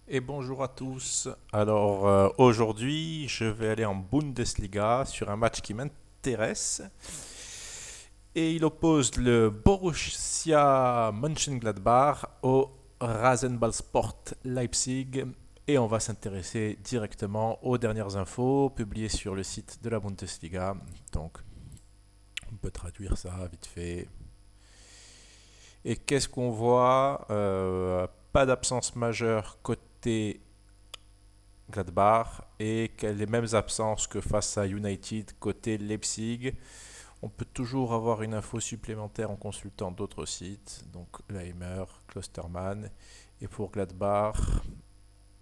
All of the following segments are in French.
Et bonjour à tous. Alors aujourd'hui, je vais aller en Bundesliga sur un match qui m'intéresse. Et il oppose le Borussia Mönchengladbach au Rasenballsport Leipzig. Et on va s'intéresser directement aux dernières infos publiées sur le site de la Bundesliga. Donc on peut traduire ça vite fait. Et qu'est-ce qu'on voit? Pas d'absence majeure côté Gladbach et les mêmes absences que face à United côté Leipzig. On peut toujours avoir une info supplémentaire en consultant d'autres sites, donc Leimer, Klostermann. Et pour Gladbach,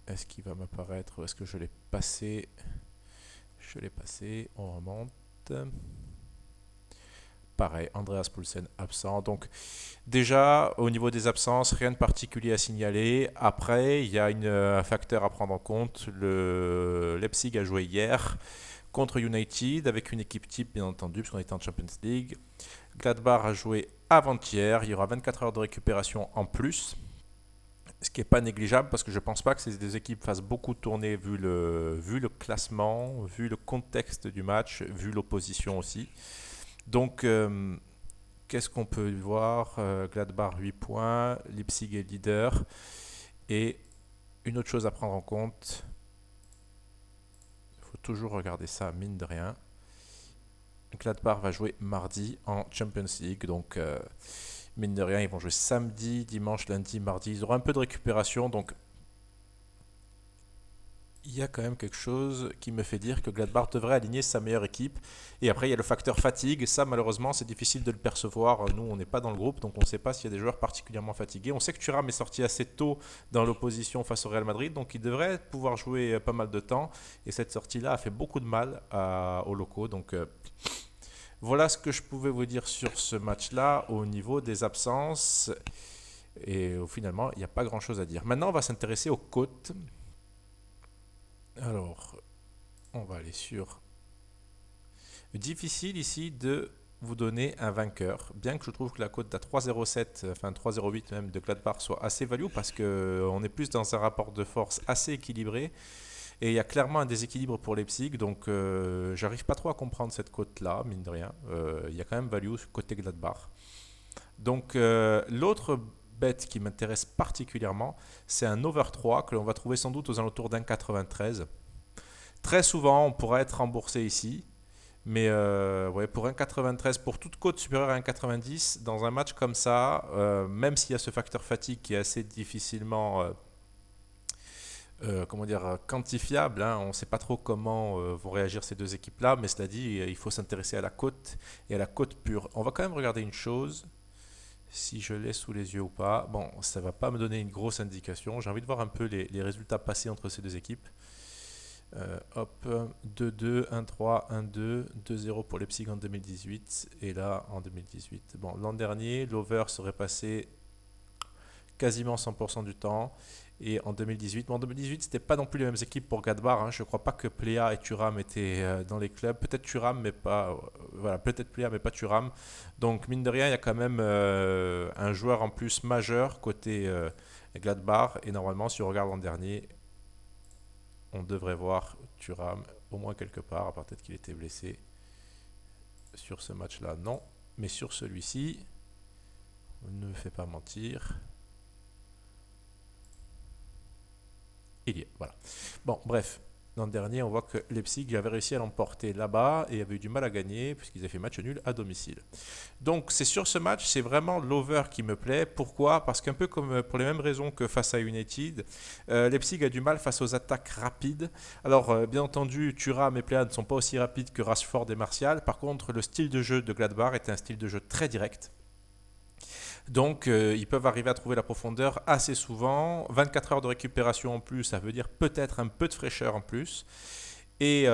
est-ce qu'il va m'apparaître ou est-ce que je l'ai passé? Je l'ai passé, on remonte. Pareil, Andreas Poulsen absent. Donc déjà, au niveau des absences, rien de particulier à signaler. Après, il y a un facteur à prendre en compte. Le Leipzig a joué hier contre United avec une équipe type, bien entendu, parce qu'on était en Champions League. Gladbach a joué avant-hier. Il y aura 24 heures de récupération en plus, ce qui n'est pas négligeable parce que je ne pense pas que ces deux équipes fassent beaucoup tourner vu le classement, vu le contexte du match, vu l'opposition aussi. Donc, qu'est-ce qu'on peut voir? Gladbach 8 points, Leipzig est leader. Et une autre chose à prendre en compte, il faut toujours regarder ça, mine de rien. Gladbach va jouer mardi en Champions League, donc mine de rien, ils vont jouer samedi, dimanche, lundi, mardi. Ils auront un peu de récupération, donc il y a quand même quelque chose qui me fait dire que Gladbach devrait aligner sa meilleure équipe. Et après, il y a le facteur fatigue. Ça, malheureusement, c'est difficile de le percevoir. Nous, on n'est pas dans le groupe, donc on ne sait pas s'il y a des joueurs particulièrement fatigués. On sait que Thuram est sorti assez tôt dans l'opposition face au Real Madrid, donc il devrait pouvoir jouer pas mal de temps. Et cette sortie-là a fait beaucoup de mal aux locaux. Donc voilà ce que je pouvais vous dire sur ce match-là au niveau des absences. Et finalement, il n'y a pas grand-chose à dire. Maintenant, on va s'intéresser aux côtes. Alors, on va aller sur. Difficile ici de vous donner un vainqueur, bien que je trouve que la cote à 3,07, enfin 3,08 même de Gladbach soit assez value parce qu'on est plus dans un rapport de force assez équilibré et il y a clairement un déséquilibre pour Leipzig, donc j'arrive pas trop à comprendre cette cote-là, mine de rien. Il y a quand même value côté Gladbach. Donc l'autre bête qui m'intéresse particulièrement, c'est un over 3 que l'on va trouver sans doute aux alentours d'un 93. Très souvent, on pourra être remboursé ici. Mais ouais, pour un 93, pour toute cote supérieure à un 90, dans un match comme ça, même s'il y a ce facteur fatigue qui est assez difficilement comment dire, quantifiable, hein, on ne sait pas trop comment vont réagir ces deux équipes-là, mais cela dit, il faut s'intéresser à la cote et à la cote pure. On va quand même regarder une chose, si je l'ai sous les yeux ou pas. Bon, ça ne va pas me donner une grosse indication. J'ai envie de voir un peu les résultats passés entre ces deux équipes. Hop, 2-2, 1-3, 1-2, 2-0 pour Leipzig en 2018 et là en 2018. Bon, l'an dernier, l'over serait passé quasiment 100% du temps et en 2018, bon, en 2018, c'était pas non plus les mêmes équipes pour Gladbach. Hein. Je crois pas que Plea et Thuram étaient dans les clubs. Peut-être Thuram, mais pas voilà, peut-être Plea, mais pas Thuram. Donc mine de rien, il y a quand même un joueur en plus majeur côté Gladbach et normalement, si on regarde l'an dernier, on devrait voir Thuram au moins quelque part, à part peut-être qu'il était blessé sur ce match-là, non. Mais sur celui-ci, ne me fait pas mentir, il y est, voilà. Bon, bref, l'an dernier, on voit que Leipzig avait réussi à l'emporter là-bas et avait eu du mal à gagner puisqu'ils avaient fait match nul à domicile. Donc c'est sur ce match, c'est vraiment l'over qui me plaît. Pourquoi? Parce qu'un peu comme pour les mêmes raisons que face à United, Leipzig a du mal face aux attaques rapides. Alors bien entendu, Thuram et Plea ne sont pas aussi rapides que Rashford et Martial. Par contre, le style de jeu de Gladbach est un style de jeu très direct. Donc ils peuvent arriver à trouver la profondeur assez souvent. 24 heures de récupération en plus, ça veut dire peut-être un peu de fraîcheur en plus. Et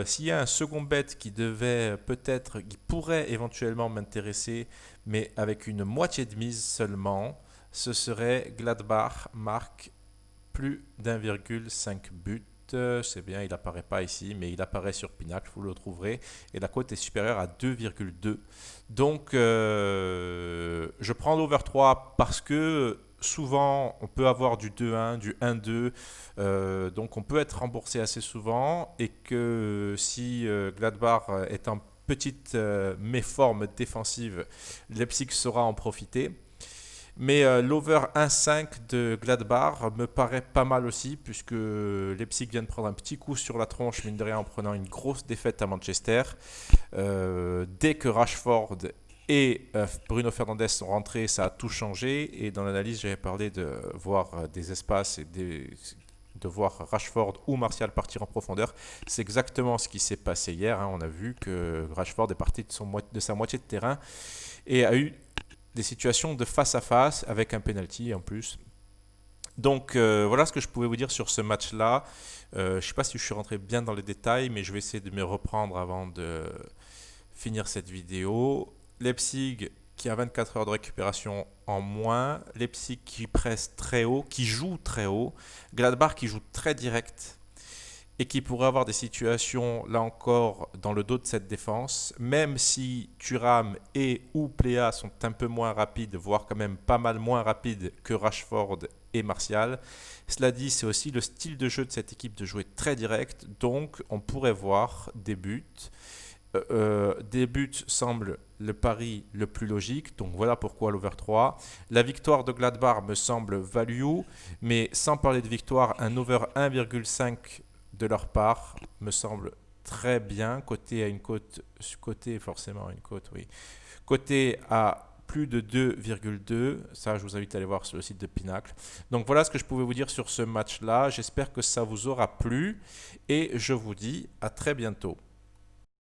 s'il y a un second bet qui devait peut-être, qui pourrait éventuellement m'intéresser, mais avec une moitié de mise seulement, ce serait Gladbach marque plus d'1,5 but. C'est bien, il apparaît pas ici, mais il apparaît sur Pinacle, vous le trouverez. Et la cote est supérieure à 2,2. Donc, je prends l'over 3 parce que souvent, on peut avoir du 2-1, du 1-2, donc on peut être remboursé assez souvent et que si Gladbach est en petite méforme défensive, Leipzig saura en profiter. Mais l'over 1,5 de Gladbach me paraît pas mal aussi, puisque Leipzig vient de prendre un petit coup sur la tronche, mine de rien, en prenant une grosse défaite à Manchester. Dès que Rashford et Bruno Fernandes sont rentrés, ça a tout changé. Et dans l'analyse, j'avais parlé de voir des espaces et de voir Rashford ou Martial partir en profondeur. C'est exactement ce qui s'est passé hier, hein. On a vu que Rashford est parti de sa moitié de terrain et a eu des situations de face à face avec un penalty en plus. Donc voilà ce que je pouvais vous dire sur ce match-là. Je ne sais pas si je suis rentré bien dans les détails, mais je vais essayer de me reprendre avant de finir cette vidéo. Leipzig qui a 24 heures de récupération en moins. Leipzig qui presse très haut, qui joue très haut. Gladbach qui joue très direct et qui pourrait avoir des situations, là encore, dans le dos de cette défense, même si Thuram et ou Plea sont un peu moins rapides, voire quand même pas mal moins rapides que Rashford et Martial. Cela dit, c'est aussi le style de jeu de cette équipe de jouer très direct, donc on pourrait voir des buts. Des buts semble le pari le plus logique, donc voilà pourquoi l'over 3. La victoire de Gladbach me semble value, mais sans parler de victoire, un over 1,5 de leur part me semble très bien, côté forcément une cote, oui, côté à plus de 2,2, ça je vous invite à aller voir sur le site de Pinacle. Donc voilà ce que je pouvais vous dire sur ce match-là, j'espère que ça vous aura plu et je vous dis à très bientôt.